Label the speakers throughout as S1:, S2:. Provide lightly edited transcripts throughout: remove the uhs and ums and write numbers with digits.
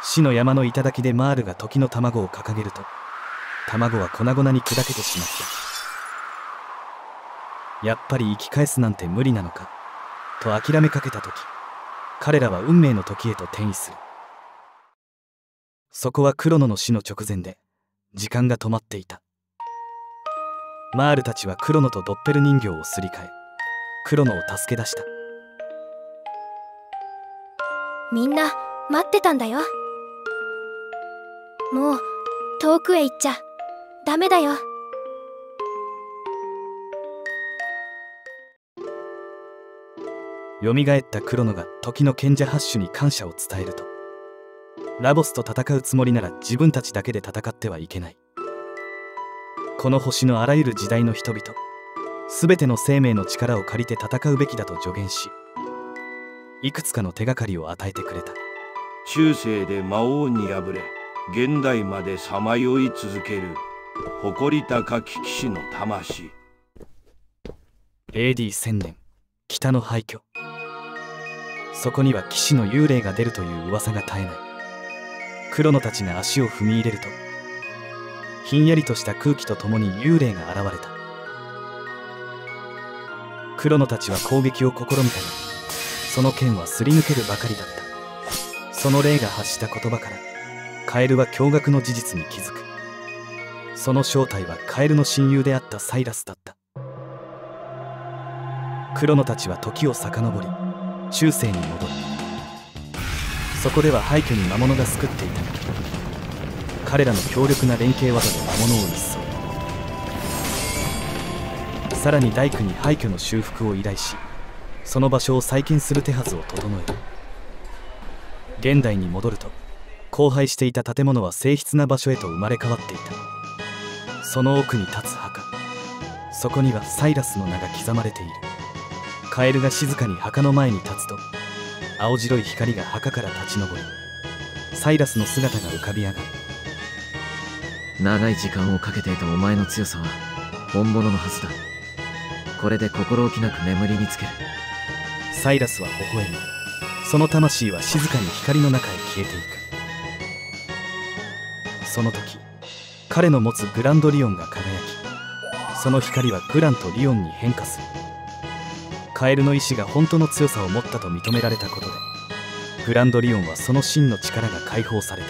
S1: 死の山の頂でマールが時の卵を掲げると、卵は粉々に砕けてしまった。やっぱり生き返すなんて無理なのかと諦めかけた時、彼らは運命の時へと転移する。そこはクロノの死の直前で時間が止まっていた。マールたちはクロノとドッペル人形をすり替え、クロノを助け出した。
S2: みんな待ってたんだよ。もう遠くへ行っちゃダメだよ。
S1: よみがえったクロノが時の賢者ハッシュに感謝を伝えると、ラボスと戦うつもりなら自分たちだけで戦ってはいけない。この星のあらゆる時代の人々、すべての生命の力を借りて戦うべきだと助言し、いくつかの手がかりを与えてくれた。
S3: 中世で魔王に敗れ現代までさまよい続ける誇り高き騎士の魂。
S1: AD1000 年、北の廃墟。そこには騎士の幽霊が出るという噂が絶えない。クロノたちが足を踏み入れると、ひんやりとした空気とともに幽霊が現れた。クロノたちは攻撃を試みたが、その剣はすり抜けるばかりだった。その霊が発した言葉から、カエルは驚愕の事実に気づく。その正体はカエルの親友であったサイラスだった。クロノたちは時を遡り、中世に戻る。そこでは廃墟に魔物が巣くっていたが、彼らの強力な連携技で魔物を一掃。さらに大工に廃墟の修復を依頼し、その場所を再建する手はずを整える。現代に戻ると、荒廃していた建物は静謐な場所へと生まれ変わっていた。その奥に立つ墓、そこにはサイラスの名が刻まれている。カエルが静かに墓の前に立つと、青白い光が墓から立ち上り、サイラスの姿が浮かび上がる。
S4: 長い時間をかけていたお前の強さは本物のはずだ。これで心置きなく眠りにつける。
S1: サイラスは微笑み、その魂は静かに光の中へ消えていく。その時、彼の持つグランドリオンが輝き、その光はグランとリオンに変化する。カエルの意志が本当の強さを持ったと認められたことで、グランドリオンはその真の力が解放された。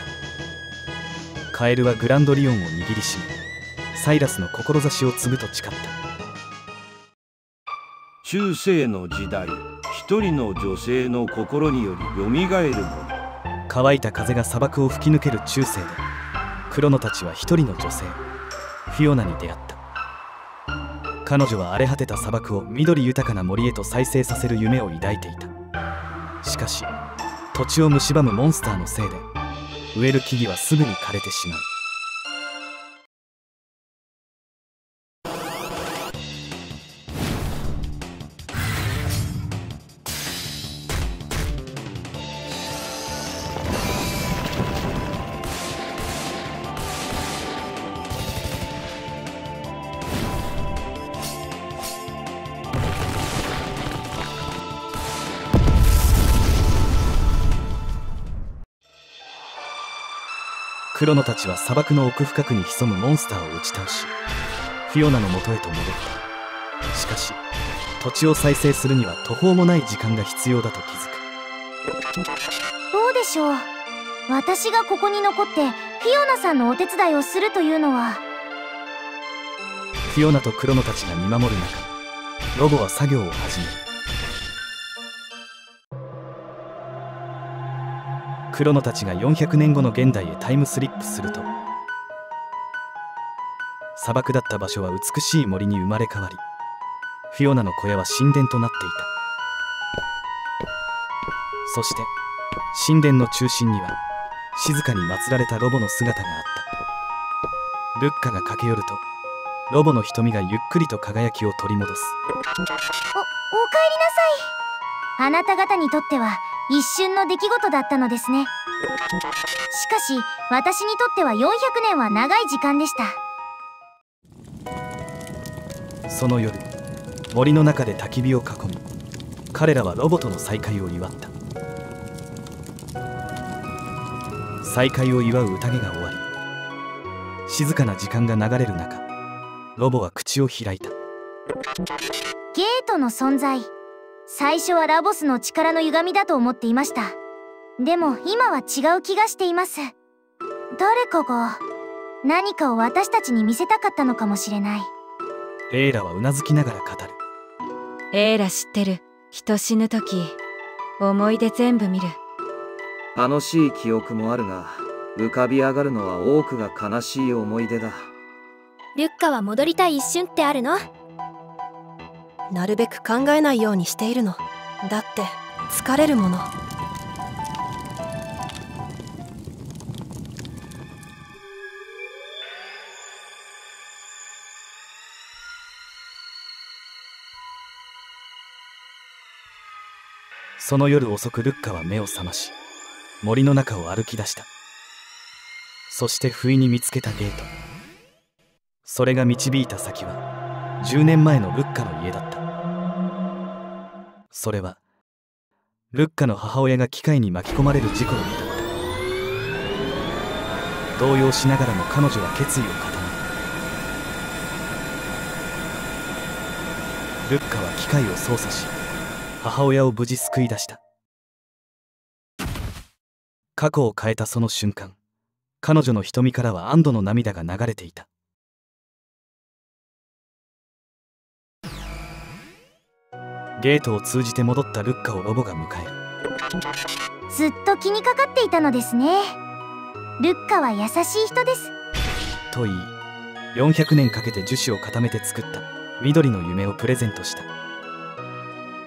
S1: カエルはグランドリオンを握りしめ、サイラスの志を継ぐと誓った。
S3: 中世の時代、一人の女性の心によりよみがえるもの。
S1: 乾いた風が砂漠を吹き抜ける中世で、クロノたちは一人の女性、フィオナに出会った。彼女は荒れ果てた砂漠を緑豊かな森へと再生させる夢を抱いていた。しかし、土地を蝕むモンスターのせいで、植える木々はすぐに枯れてしまう。クロノたちは砂漠の奥深くに潜むモンスターを打ち倒し、フィオナの元へと戻った。しかし、土地を再生するには途方もない時間が必要だと気づく。
S5: どうでしょう。私がここに残ってフィオナさんのお手伝いをするというのは。
S1: フィオナとクロノたちが見守る中、ロボは作業を始める。クロノたちが400年後の現代へタイムスリップすると、砂漠だった場所は美しい森に生まれ変わり、フィオナの小屋は神殿となっていた。そして神殿の中心には静かに祀られたロボの姿があった。ルッカが駆け寄ると、ロボの瞳がゆっくりと輝きを取り戻す。
S5: お帰りなさい。あなた方にとっては一瞬の出来事だったのですね。しかし私にとっては400年は長い時間でした。
S1: その夜、森の中で焚き火を囲み、彼らはロボとの再会を祝った。再会を祝う宴が終わり、静かな時間が流れる中、ロボは口を開いた。
S5: ゲートの存在、最初はラボスの力の歪みだと思っていました。でも今は違う気がしています。誰かが何かを私たちに見せたかったのかもしれない。
S1: エイラはうなずきながら語る。
S6: エイラ知ってる。人死ぬ時、思い出全部見る。
S4: 楽しい記憶もあるが、浮かび上がるのは多くが悲しい思い出だ。
S2: ルッカは戻りたい一瞬ってあるの？
S7: なるべく考えないようにしているの。だって疲れるもの。
S1: その夜遅くルッカは目を覚まし、森の中を歩き出した。そして不意に見つけたゲート。それが導いた先は10年前のルッカの家だった。それはルッカの母親が機械に巻き込まれる事故の日だった。動揺しながらも彼女は決意を固め、ルッカは機械を操作し、母親を無事救い出した。過去を変えたその瞬間、彼女の瞳からは安堵の涙が流れていた。ゲートを通じて戻ったルッカをロボが迎える。
S5: ずっと気にかかっていたのですね。ルッカは優しい人です。
S1: と言い、400年かけて樹脂を固めて作った緑の夢をプレゼントした。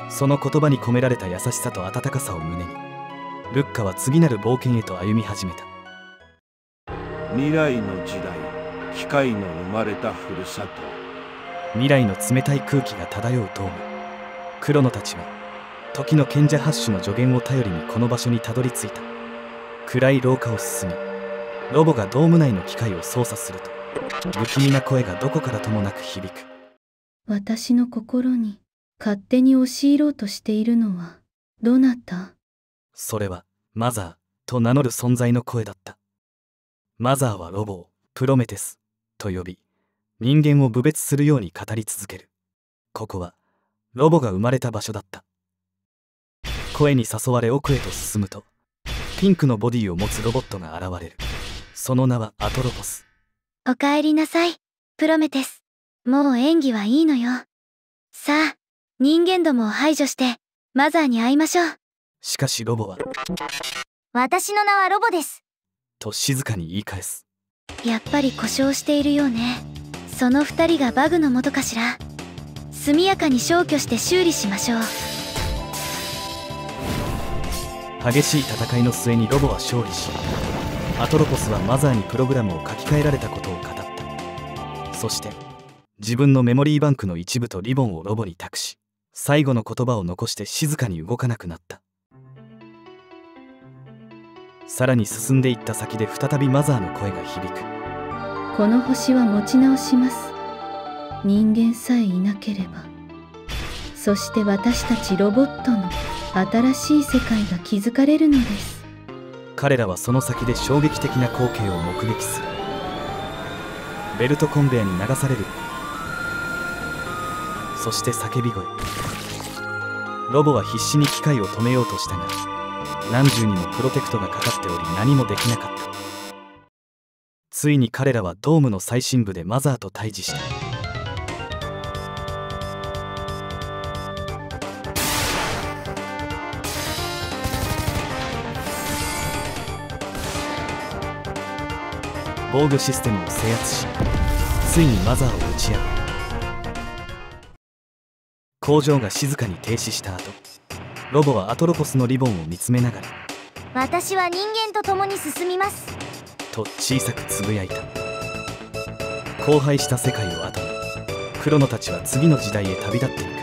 S1: その言葉に込められた優しさと温かさを胸に、ルッカは次なる冒険へと歩み始めた。
S3: 未来の時代、機械の生まれたふるさと。
S1: 未来の冷たい空気が漂うドーム。クロノたちは時の賢者ハッシュの助言を頼りにこの場所にたどり着いた。暗い廊下を進み、ロボがドーム内の機械を操作すると、不気味な声がどこからともなく響く。
S8: 私の心に勝手に押し入ろうとしているのはどなた？
S1: それはマザーと名乗る存在の声だった。マザーはロボをプロメテスと呼び、人間を侮蔑するように語り続ける。ここはロボが生まれた場所だった。声に誘われ奥へと進むと、ピンクのボディを持つロボットが現れる。その名はアトロポス。
S5: おかえりなさい、プロメテス。もう演技はいいのよ。さあ、人間どもを排除してマザーに会いましょう。
S1: しかしロボは、
S5: 私の名はロボです。
S1: と静かに言い返す。
S5: やっぱり故障しているようね。その二人がバグの元かしら。速やかに消去して修理しましょう。
S1: 激しい戦いの末にロボは勝利し、アトロポスはマザーにプログラムを書き換えられたことを語った。そして自分のメモリーバンクの一部とリボンをロボに託し、最後の言葉を残して静かに動かなくなった。さらに進んでいった先で再びマザーの声が響く。
S8: この星は持ち直します。人間さえいなければ。そして私たちロボットの新しい世界が築かれるのです。
S1: 彼らはその先で衝撃的な光景を目撃する。ベルトコンベヤに流される。そして叫び声。ロボは必死に機械を止めようとしたが、何重にもプロテクトがかかっており何もできなかった。ついに彼らはドームの最深部でマザーと対峙した。防御システムを制圧し、ついにマザーを打ち破る。工場が静かに停止した後、ロボはアトロポスのリボンを見つめながら、
S5: 私は人間と共に進みます。
S1: と小さくつぶやいた。荒廃した世界を後に、クロノたちは次の時代へ旅立っていった。